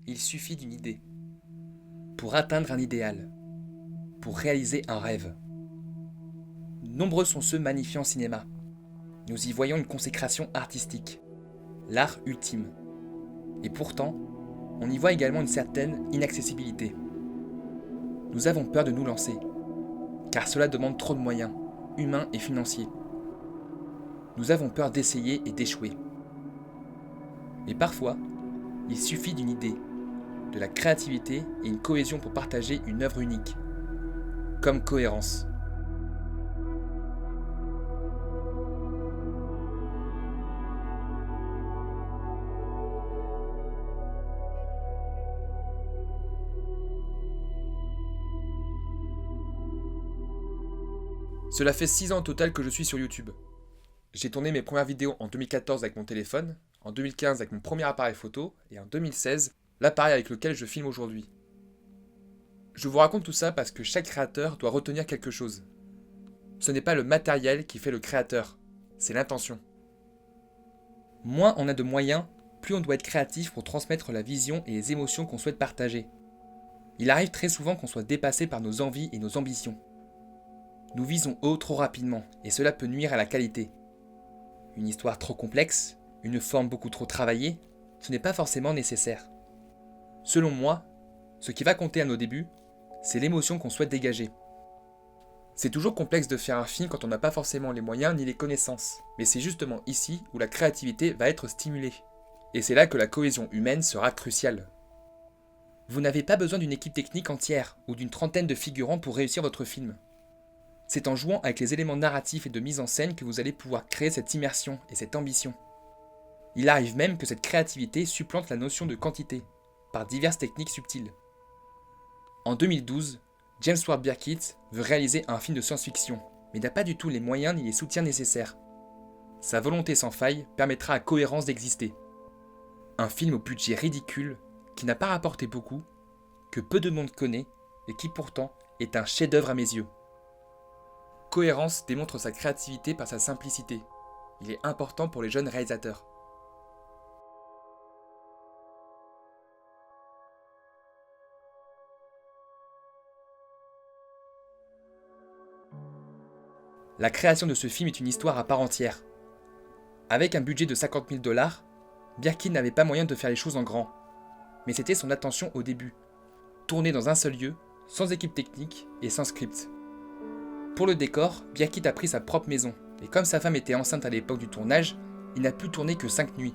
il suffit d'une idée. Pour atteindre un idéal. Pour réaliser un rêve. Nombreux sont ceux magnifiés en cinéma. Nous y voyons une consécration artistique. L'art ultime. Et pourtant, on y voit également une certaine inaccessibilité. Nous avons peur de nous lancer, car cela demande trop de moyens, humains et financiers. Nous avons peur d'essayer et d'échouer. Mais parfois, il suffit d'une idée, de la créativité et une cohésion pour partager une œuvre unique, comme Cohérence. Cela fait 6 ans au total que je suis sur YouTube. J'ai tourné mes premières vidéos en 2014 avec mon téléphone, en 2015 avec mon premier appareil photo et en 2016, l'appareil avec lequel je filme aujourd'hui. Je vous raconte tout ça parce que chaque créateur doit retenir quelque chose. Ce n'est pas le matériel qui fait le créateur, c'est l'intention. Moins on a de moyens, plus on doit être créatif pour transmettre la vision et les émotions qu'on souhaite partager. Il arrive très souvent qu'on soit dépassé par nos envies et nos ambitions. Nous visons haut trop rapidement, et cela peut nuire à la qualité. Une histoire trop complexe, une forme beaucoup trop travaillée, ce n'est pas forcément nécessaire. Selon moi, ce qui va compter à nos débuts, c'est l'émotion qu'on souhaite dégager. C'est toujours complexe de faire un film quand on n'a pas forcément les moyens ni les connaissances, mais c'est justement ici où la créativité va être stimulée. Et c'est là que la cohésion humaine sera cruciale. Vous n'avez pas besoin d'une équipe technique entière ou d'une trentaine de figurants pour réussir votre film. C'est en jouant avec les éléments narratifs et de mise en scène que vous allez pouvoir créer cette immersion et cette ambition. Il arrive même que cette créativité supplante la notion de quantité, par diverses techniques subtiles. En 2012, James Ward Byrkit veut réaliser un film de science-fiction, mais n'a pas du tout les moyens ni les soutiens nécessaires. Sa volonté sans faille permettra à Cohérence d'exister. Un film au budget ridicule, qui n'a pas rapporté beaucoup, que peu de monde connaît et qui pourtant est un chef-d'œuvre à mes yeux. Cohérence démontre sa créativité par sa simplicité. Il est important pour les jeunes réalisateurs. La création de ce film est une histoire à part entière. Avec un budget de 50 000 $, Byrkit n'avait pas moyen de faire les choses en grand. Mais c'était son attention au début. Tourner dans un seul lieu, sans équipe technique et sans script. Pour le décor, Byrkit a pris sa propre maison, et comme sa femme était enceinte à l'époque du tournage, il n'a pu tourner que 5 nuits.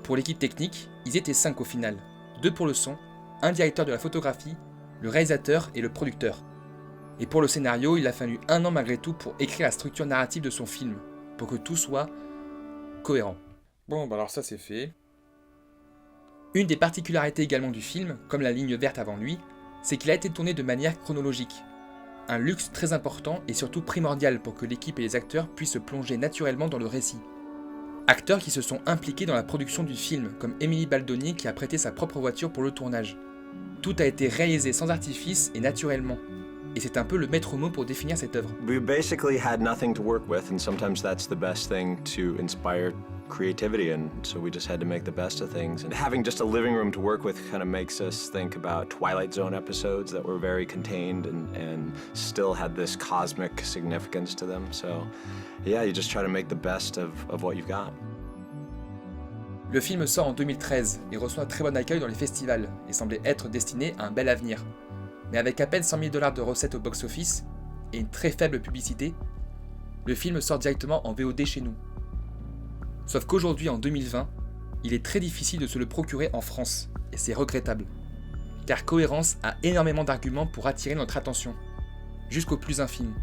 Pour l'équipe technique, ils étaient 5 au final, 2 pour le son, un directeur de la photographie, le réalisateur et le producteur. Et pour le scénario, il a fallu 1 an malgré tout pour écrire la structure narrative de son film, pour que tout soit cohérent. Bon, bah alors ça c'est fait. Une des particularités également du film, comme la ligne verte avant lui, c'est qu'il a été tourné de manière chronologique. Un luxe très important et surtout primordial pour que l'équipe et les acteurs puissent se plonger naturellement dans le récit. Acteurs qui se sont impliqués dans la production du film, comme Émilie Baldoni qui a prêté sa propre voiture pour le tournage. Tout a été réalisé sans artifice et naturellement. Et c'est un peu le maître mot pour définir cette œuvre. We basically had nothing to work with, and sometimes that's the best thing to inspire creativity, and so we just had to make the best of things. And having just a living room to work with kind of makes us think about Twilight Zone episodes that were very contained and still had this cosmic significance to them. So yeah, you just try to make the best of what you've got. Le film sort en 2013 et reçoit un très bon accueil dans les festivals et semblait être destiné à un bel avenir. Mais avec à peine 100 000 $ de recettes au box-office et une très faible publicité, le film sort directement en VOD chez nous. Sauf qu'aujourd'hui, en 2020, il est très difficile de se le procurer en France, et c'est regrettable. Car Cohérence a énormément d'arguments pour attirer notre attention, jusqu'au plus infime.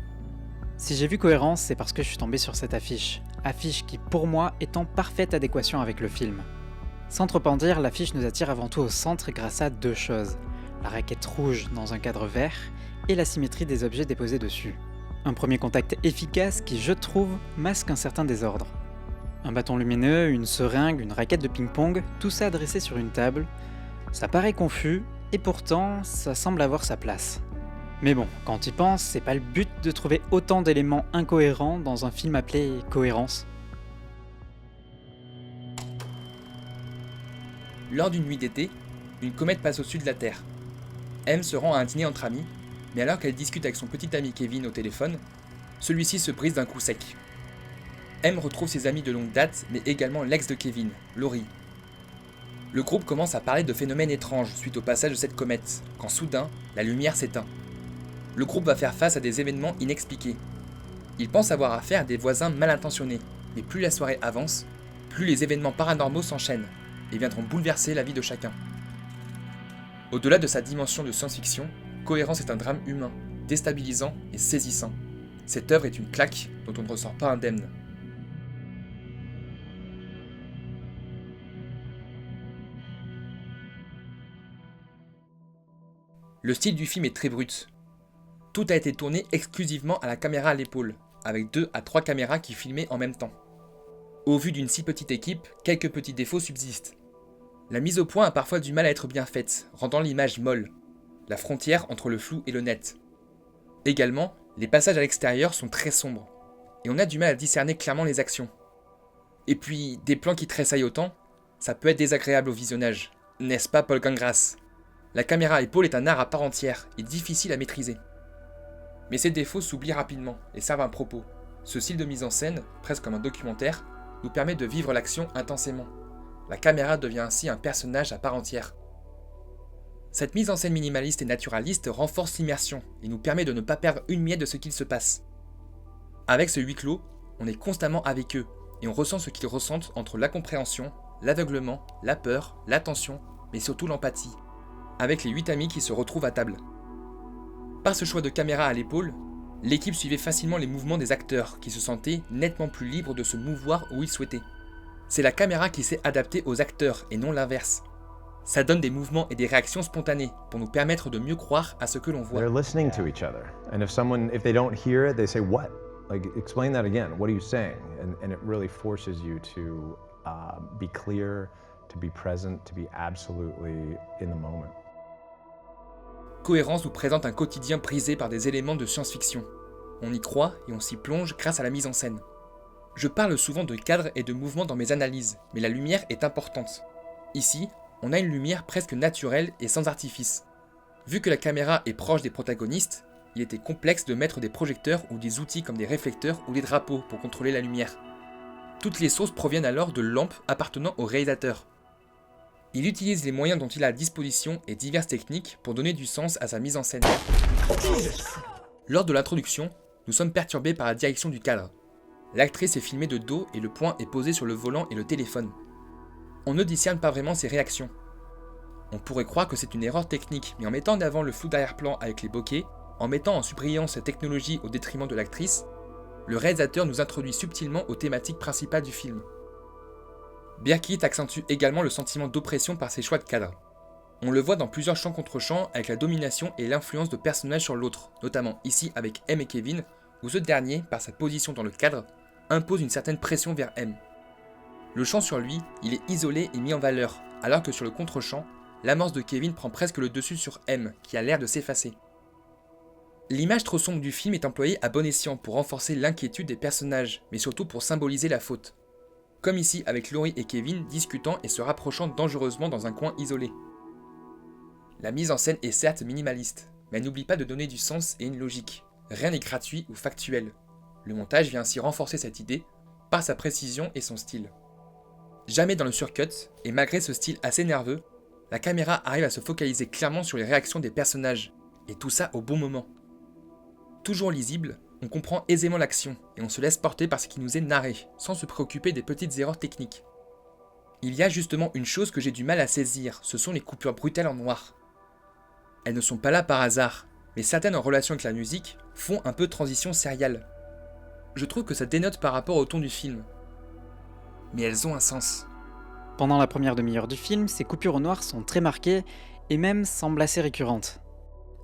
Si j'ai vu Cohérence, c'est parce que je suis tombé sur cette affiche. Affiche qui, pour moi, est en parfaite adéquation avec le film. Sans trop en dire, l'affiche nous attire avant tout au centre grâce à 2 choses. La raquette rouge dans un cadre vert et la symétrie des objets déposés dessus. Un premier contact efficace qui, je trouve, masque un certain désordre. Un bâton lumineux, une seringue, une raquette de ping-pong, tout ça dressé sur une table. Ça paraît confus, et pourtant, ça semble avoir sa place. Mais bon, quand tu y penses, c'est pas le but de trouver autant d'éléments incohérents dans un film appelé Cohérence. Lors d'une nuit d'été, une comète passe au-dessus de la Terre. M se rend à un dîner entre amis, mais alors qu'elle discute avec son petit ami Kevin au téléphone, celui-ci se brise d'un coup sec. M retrouve ses amis de longue date, mais également l'ex de Kevin, Laurie. Le groupe commence à parler de phénomènes étranges suite au passage de cette comète, quand soudain, la lumière s'éteint. Le groupe va faire face à des événements inexpliqués. Ils pensent avoir affaire à des voisins mal intentionnés, mais plus la soirée avance, plus les événements paranormaux s'enchaînent et viendront bouleverser la vie de chacun. Au-delà de sa dimension de science-fiction, Cohérence est un drame humain, déstabilisant et saisissant. Cette œuvre est une claque dont on ne ressort pas indemne. Le style du film est très brut. Tout a été tourné exclusivement à la caméra à l'épaule, avec 2 à 3 caméras qui filmaient en même temps. Au vu d'une si petite équipe, quelques petits défauts subsistent. La mise au point a parfois du mal à être bien faite, rendant l'image molle. La frontière entre le flou et le net. Également, les passages à l'extérieur sont très sombres, et on a du mal à discerner clairement les actions. Et puis, des plans qui tressaillent autant, ça peut être désagréable au visionnage, n'est-ce pas Paul Gingras? La caméra à épaule est un art à part entière et difficile à maîtriser. Mais ces défauts s'oublient rapidement et servent un propos. Ce style de mise en scène, presque comme un documentaire, nous permet de vivre l'action intensément. La caméra devient ainsi un personnage à part entière. Cette mise en scène minimaliste et naturaliste renforce l'immersion et nous permet de ne pas perdre une miette de ce qu'il se passe. Avec ce huis clos, on est constamment avec eux et on ressent ce qu'ils ressentent entre l'incompréhension, l'aveuglement, la peur, l'attention, mais surtout l'empathie, avec les 8 amis qui se retrouvent à table. Par ce choix de caméra à l'épaule, l'équipe suivait facilement les mouvements des acteurs qui se sentaient nettement plus libres de se mouvoir où ils souhaitaient. C'est la caméra qui s'est adaptée aux acteurs et non l'inverse. Ça donne des mouvements et des réactions spontanées pour nous permettre de mieux croire à ce que l'on voit. They're listening to each other, and if they don't hear it, they say what? Like, explain that again. What are you saying? And it really forces you to be clear, to be present, to be absolutely in the moment. Cohérence nous présente un quotidien brisé par des éléments de science-fiction. On y croit et on s'y plonge grâce à la mise en scène. Je parle souvent de cadre et de mouvement dans mes analyses, mais la lumière est importante. Ici, on a une lumière presque naturelle et sans artifice. Vu que la caméra est proche des protagonistes, il était complexe de mettre des projecteurs ou des outils comme des réflecteurs ou des drapeaux pour contrôler la lumière. Toutes les sources proviennent alors de lampes appartenant au réalisateur. Il utilise les moyens dont il a à disposition et diverses techniques pour donner du sens à sa mise en scène. Lors de l'introduction, nous sommes perturbés par la direction du cadre. L'actrice est filmée de dos et le poing est posé sur le volant et le téléphone. On ne discerne pas vraiment ses réactions. On pourrait croire que c'est une erreur technique, mais en mettant en avant le flou d'arrière-plan avec les bokeh, en mettant en supprimant cette technologie au détriment de l'actrice, le réalisateur nous introduit subtilement aux thématiques principales du film. Birkitt accentue également le sentiment d'oppression par ses choix de cadre. On le voit dans plusieurs champs contre champs avec la domination et l'influence de personnages sur l'autre, notamment ici avec M et Kevin, où ce dernier, par sa position dans le cadre, impose une certaine pression vers M. Le champ sur lui, il est isolé et mis en valeur, alors que sur le contre-champ, l'amorce de Kevin prend presque le dessus sur M, qui a l'air de s'effacer. L'image trop sombre du film est employée à bon escient pour renforcer l'inquiétude des personnages, mais surtout pour symboliser la faute. Comme ici avec Laurie et Kevin discutant et se rapprochant dangereusement dans un coin isolé. La mise en scène est certes minimaliste, mais elle n'oublie pas de donner du sens et une logique. Rien n'est gratuit ou factuel. Le montage vient ainsi renforcer cette idée par sa précision et son style. Jamais dans le surcut, et malgré ce style assez nerveux, la caméra arrive à se focaliser clairement sur les réactions des personnages, et tout ça au bon moment. Toujours lisible, on comprend aisément l'action, et on se laisse porter par ce qui nous est narré, sans se préoccuper des petites erreurs techniques. Il y a justement une chose que j'ai du mal à saisir, ce sont les coupures brutales en noir. Elles ne sont pas là par hasard, mais certaines en relation avec la musique font un peu transition sérielle. Je trouve que ça dénote par rapport au ton du film. Mais elles ont un sens. Pendant la première demi-heure du film, ces coupures au noir sont très marquées et même semblent assez récurrentes.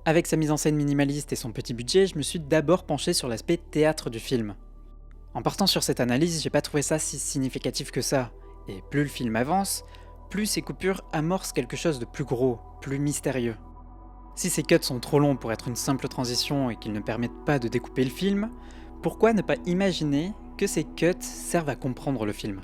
Avec sa mise en scène minimaliste et son petit budget, je me suis d'abord penché sur l'aspect théâtre du film. En partant sur cette analyse, j'ai pas trouvé ça si significatif que ça, et plus le film avance, plus ces coupures amorcent quelque chose de plus gros, plus mystérieux. Si ces cuts sont trop longs pour être une simple transition et qu'ils ne permettent pas de découper le film, pourquoi ne pas imaginer que ces cuts servent à comprendre le film ?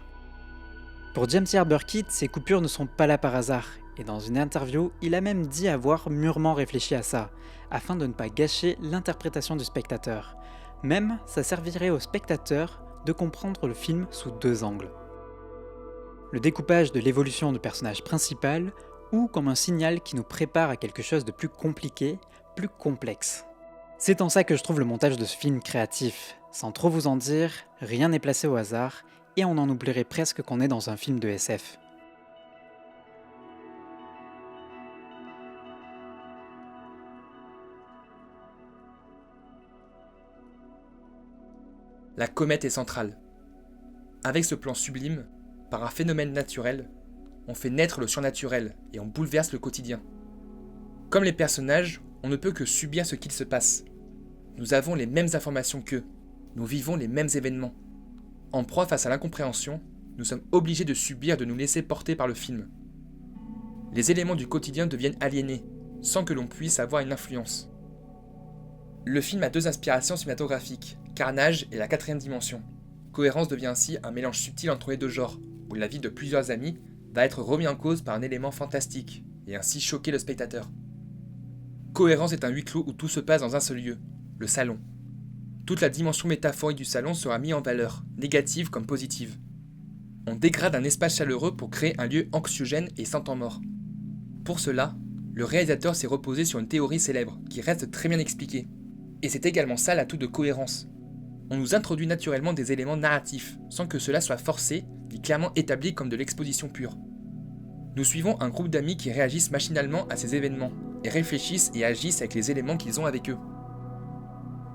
Pour James Birkitt, ces coupures ne sont pas là par hasard, et dans une interview, il a même dit avoir mûrement réfléchi à ça, afin de ne pas gâcher l'interprétation du spectateur. Même, ça servirait au spectateur de comprendre le film sous 2 angles. Le découpage de l'évolution du personnage principal, ou comme un signal qui nous prépare à quelque chose de plus compliqué, plus complexe. C'est en ça que je trouve le montage de ce film créatif. Sans trop vous en dire, rien n'est placé au hasard, et on en oublierait presque qu'on est dans un film de SF. La comète est centrale. Avec ce plan sublime, par un phénomène naturel, on fait naître le surnaturel et on bouleverse le quotidien. Comme les personnages, on ne peut que subir ce qu'il se passe. Nous avons les mêmes informations qu'eux, nous vivons les mêmes événements. En proie face à l'incompréhension, nous sommes obligés de subir, de nous laisser porter par le film. Les éléments du quotidien deviennent aliénés, sans que l'on puisse avoir une influence. Le film a 2 inspirations cinématographiques, Carnage et la 4ème dimension. Cohérence devient ainsi un mélange subtil entre les 2 genres, où la vie de plusieurs amis va être remis en cause par un élément fantastique, et ainsi choquer le spectateur. Cohérence est un huis clos où tout se passe dans un seul lieu, le salon. Toute la dimension métaphorique du salon sera mise en valeur, négative comme positive. On dégrade un espace chaleureux pour créer un lieu anxiogène et sans temps mort. Pour cela, le réalisateur s'est reposé sur une théorie célèbre, qui reste très bien expliquée. Et c'est également ça l'atout de cohérence. On nous introduit naturellement des éléments narratifs, sans que cela soit forcé, ni clairement établi comme de l'exposition pure. Nous suivons un groupe d'amis qui réagissent machinalement à ces événements, et réfléchissent et agissent avec les éléments qu'ils ont avec eux.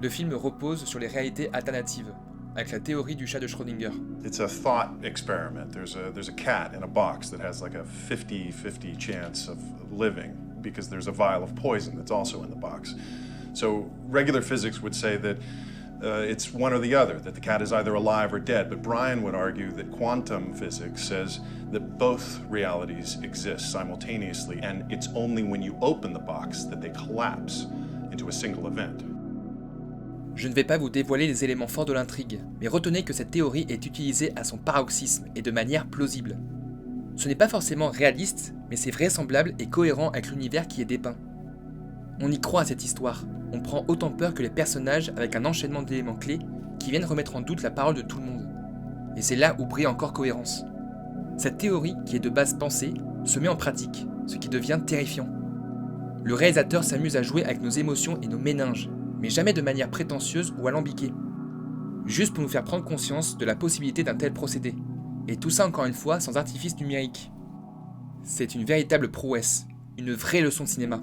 Le film repose sur les réalités alternatives, avec la théorie du chat de Schrödinger. It's a thought experiment. There's a cat in a box that has like a 50-50 chance of living because there's a vial of poison that's also in the box. So regular physics would say that it's one or the other, that the cat is either alive or dead. But Brian would argue that quantum physics says that both realities exist simultaneously, and it's only when you open the box that they collapse into a single event. Je ne vais pas vous dévoiler les éléments forts de l'intrigue, mais retenez que cette théorie est utilisée à son paroxysme et de manière plausible. Ce n'est pas forcément réaliste, mais c'est vraisemblable et cohérent avec l'univers qui est dépeint. On y croit à cette histoire, on prend autant peur que les personnages avec un enchaînement d'éléments clés qui viennent remettre en doute la parole de tout le monde. Et c'est là où brille encore cohérence. Cette théorie, qui est de base pensée, se met en pratique, ce qui devient terrifiant. Le réalisateur s'amuse à jouer avec nos émotions et nos méninges, mais jamais de manière prétentieuse ou alambiquée. Juste pour nous faire prendre conscience de la possibilité d'un tel procédé. Et tout ça encore une fois sans artifice numérique. C'est une véritable prouesse, une vraie leçon de cinéma.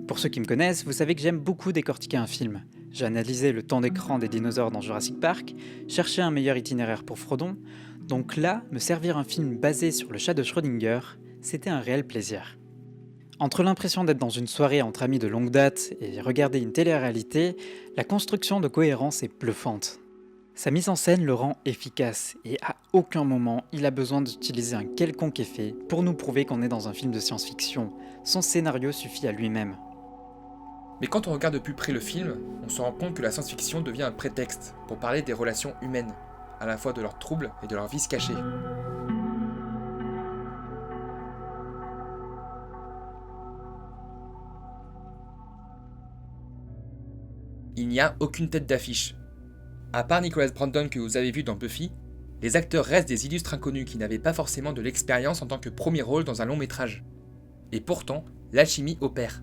Pour ceux qui me connaissent, vous savez que j'aime beaucoup décortiquer un film. J'ai analysé le temps d'écran des dinosaures dans Jurassic Park, cherché un meilleur itinéraire pour Frodon, donc là, me servir un film basé sur le chat de Schrödinger, c'était un réel plaisir. Entre l'impression d'être dans une soirée entre amis de longue date et regarder une télé-réalité, la construction de cohérence est bluffante. Sa mise en scène le rend efficace et à aucun moment il a besoin d'utiliser un quelconque effet pour nous prouver qu'on est dans un film de science-fiction. Son scénario suffit à lui-même. Mais quand on regarde de plus près le film, on se rend compte que la science-fiction devient un prétexte pour parler des relations humaines, à la fois de leurs troubles et de leurs vices cachés. Il n'y a aucune tête d'affiche. À part Nicholas Brandon que vous avez vu dans Buffy, les acteurs restent des illustres inconnus qui n'avaient pas forcément de l'expérience en tant que premier rôle dans un long métrage. Et pourtant, l'alchimie opère.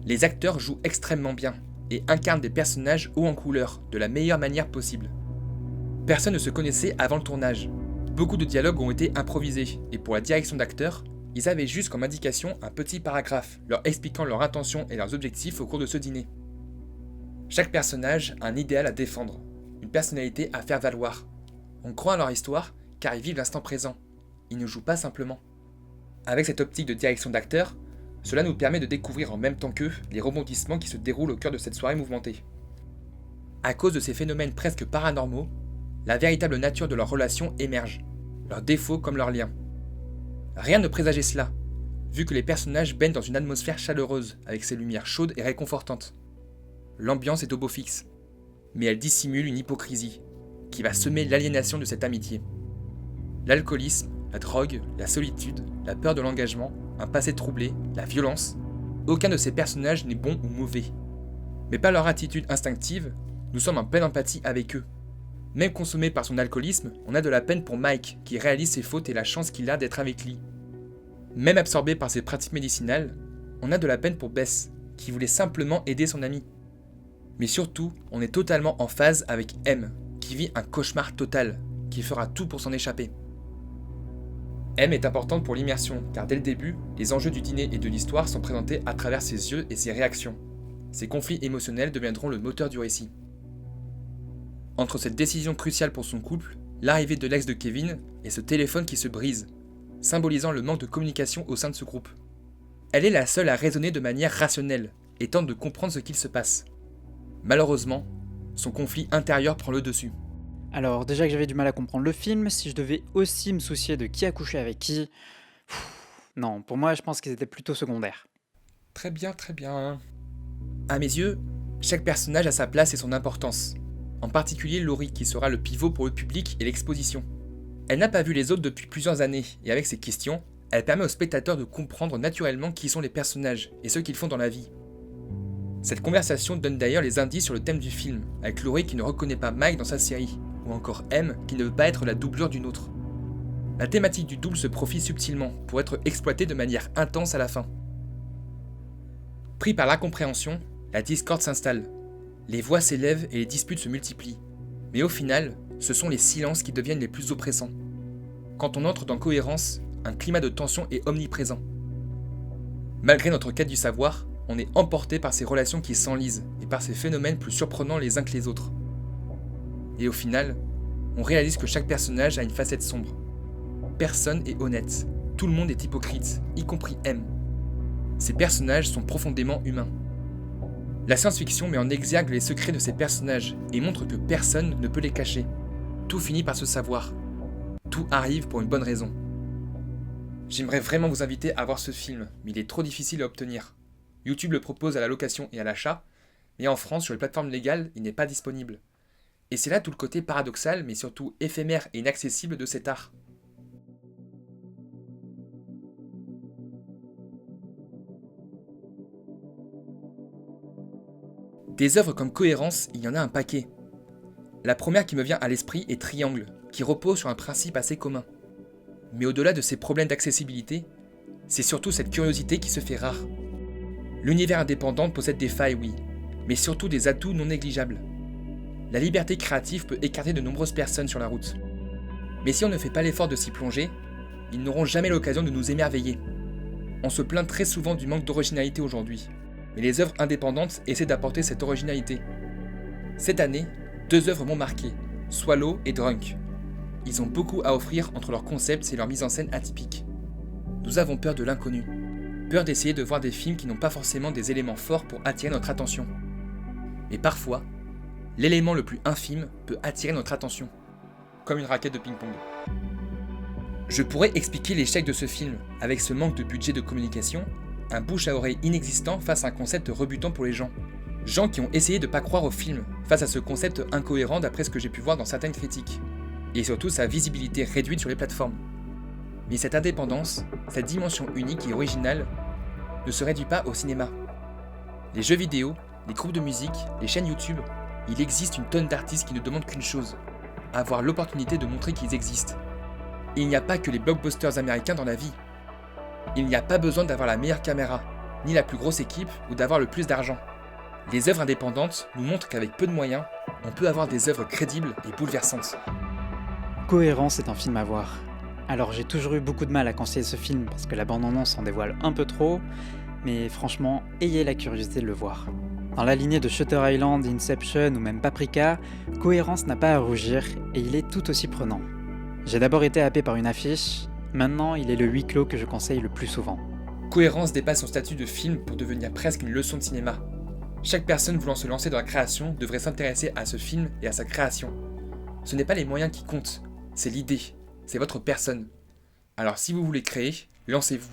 Les acteurs jouent extrêmement bien et incarnent des personnages hauts en couleur de la meilleure manière possible. Personne ne se connaissait avant le tournage. Beaucoup de dialogues ont été improvisés et pour la direction d'acteurs, ils avaient juste comme indication un petit paragraphe leur expliquant leurs intentions et leurs objectifs au cours de ce dîner. Chaque personnage a un idéal à défendre, une personnalité à faire valoir. On croit à leur histoire car ils vivent l'instant présent. Ils ne jouent pas simplement. Avec cette optique de direction d'acteurs, cela nous permet de découvrir en même temps qu'eux les rebondissements qui se déroulent au cœur de cette soirée mouvementée. À cause de ces phénomènes presque paranormaux, la véritable nature de leur relation émerge, leurs défauts comme leurs liens. Rien ne présageait cela, vu que les personnages baignent dans une atmosphère chaleureuse avec ses lumières chaudes et réconfortantes. L'ambiance est au beau fixe, mais elle dissimule une hypocrisie qui va semer l'aliénation de cette amitié. L'alcoolisme, la drogue, la solitude, la peur de l'engagement un passé troublé, la violence, aucun de ces personnages n'est bon ou mauvais. Mais par leur attitude instinctive, nous sommes en pleine empathie avec eux. Même consommé par son alcoolisme, on a de la peine pour Mike, qui réalise ses fautes et la chance qu'il a d'être avec Lee. Même absorbé par ses pratiques médicinales, on a de la peine pour Bess, qui voulait simplement aider son ami. Mais surtout, on est totalement en phase avec M, qui vit un cauchemar total, qui fera tout pour s'en échapper. M est importante pour l'immersion, car dès le début, les enjeux du dîner et de l'histoire sont présentés à travers ses yeux et ses réactions. Ces conflits émotionnels deviendront le moteur du récit. Entre cette décision cruciale pour son couple, l'arrivée de l'ex de Kevin et ce téléphone qui se brise, symbolisant le manque de communication au sein de ce groupe. Elle est la seule à raisonner de manière rationnelle et tente de comprendre ce qu'il se passe. Malheureusement, son conflit intérieur prend le dessus. Alors déjà que j'avais du mal à comprendre le film, si je devais aussi me soucier de qui a couché avec qui... Non, pour moi je pense qu'ils étaient plutôt secondaires. Très bien, très bien. À mes yeux, chaque personnage a sa place et son importance. En particulier Laurie qui sera le pivot pour le public et l'exposition. Elle n'a pas vu les autres depuis plusieurs années, et avec ses questions, elle permet aux spectateurs de comprendre naturellement qui sont les personnages et ce qu'ils font dans la vie. Cette conversation donne d'ailleurs les indices sur le thème du film, avec Laurie qui ne reconnaît pas Mike dans sa série, ou encore M qui ne veut pas être la doublure d'une autre. La thématique du double se profile subtilement pour être exploitée de manière intense à la fin. Pris par l'incompréhension, la discorde s'installe. Les voix s'élèvent et les disputes se multiplient. Mais au final, ce sont les silences qui deviennent les plus oppressants. Quand on entre dans Cohérence, un climat de tension est omniprésent. Malgré notre quête du savoir, on est emporté par ces relations qui s'enlisent et par ces phénomènes plus surprenants les uns que les autres. Et au final, on réalise que chaque personnage a une facette sombre. Personne est honnête, tout le monde est hypocrite, y compris M. Ces personnages sont profondément humains. La science-fiction met en exergue les secrets de ces personnages et montre que personne ne peut les cacher. Tout finit par se savoir. Tout arrive pour une bonne raison. J'aimerais vraiment vous inviter à voir ce film, mais il est trop difficile à obtenir. YouTube le propose à la location et à l'achat, mais en France, sur les plateformes légales, il n'est pas disponible. Et c'est là tout le côté paradoxal, mais surtout éphémère et inaccessible de cet art. Des œuvres comme Cohérence, il y en a un paquet. La première qui me vient à l'esprit est Triangle, qui repose sur un principe assez commun. Mais au-delà de ces problèmes d'accessibilité, c'est surtout cette curiosité qui se fait rare. L'univers indépendant possède des failles, oui, mais surtout des atouts non négligeables. La liberté créative peut écarter de nombreuses personnes sur la route. Mais si on ne fait pas l'effort de s'y plonger, ils n'auront jamais l'occasion de nous émerveiller. On se plaint très souvent du manque d'originalité aujourd'hui, mais les œuvres indépendantes essaient d'apporter cette originalité. Cette année, 2 œuvres m'ont marqué, Swallow et Drunk. Ils ont beaucoup à offrir entre leurs concepts et leur mise en scène atypique. Nous avons peur de l'inconnu, peur d'essayer de voir des films qui n'ont pas forcément des éléments forts pour attirer notre attention. Mais parfois, l'élément le plus infime peut attirer notre attention, comme une raquette de ping-pong. Je pourrais expliquer l'échec de ce film avec ce manque de budget de communication, un bouche à oreille inexistant face à un concept rebutant pour les gens. Gens qui ont essayé de pas croire au film face à ce concept incohérent d'après ce que j'ai pu voir dans certaines critiques, et surtout sa visibilité réduite sur les plateformes. Mais cette indépendance, cette dimension unique et originale, ne se réduit pas au cinéma. Les jeux vidéo, les groupes de musique, les chaînes YouTube, il existe une tonne d'artistes qui ne demandent qu'une chose, avoir l'opportunité de montrer qu'ils existent. Et il n'y a pas que les blockbusters américains dans la vie. Il n'y a pas besoin d'avoir la meilleure caméra, ni la plus grosse équipe ou d'avoir le plus d'argent. Les œuvres indépendantes nous montrent qu'avec peu de moyens, on peut avoir des œuvres crédibles et bouleversantes. Cohérence est un film à voir. Alors j'ai toujours eu beaucoup de mal à conseiller ce film parce que la bande-annonce en dévoile un peu trop, mais franchement, ayez la curiosité de le voir. Dans la lignée de Shutter Island, Inception ou même Paprika, Cohérence n'a pas à rougir et il est tout aussi prenant. J'ai d'abord été happé par une affiche, maintenant il est le huis clos que je conseille le plus souvent. Cohérence dépasse son statut de film pour devenir presque une leçon de cinéma. Chaque personne voulant se lancer dans la création devrait s'intéresser à ce film et à sa création. Ce n'est pas les moyens qui comptent, c'est l'idée, c'est votre personne. Alors si vous voulez créer, lancez-vous.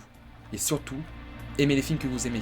Et surtout, aimez les films que vous aimez.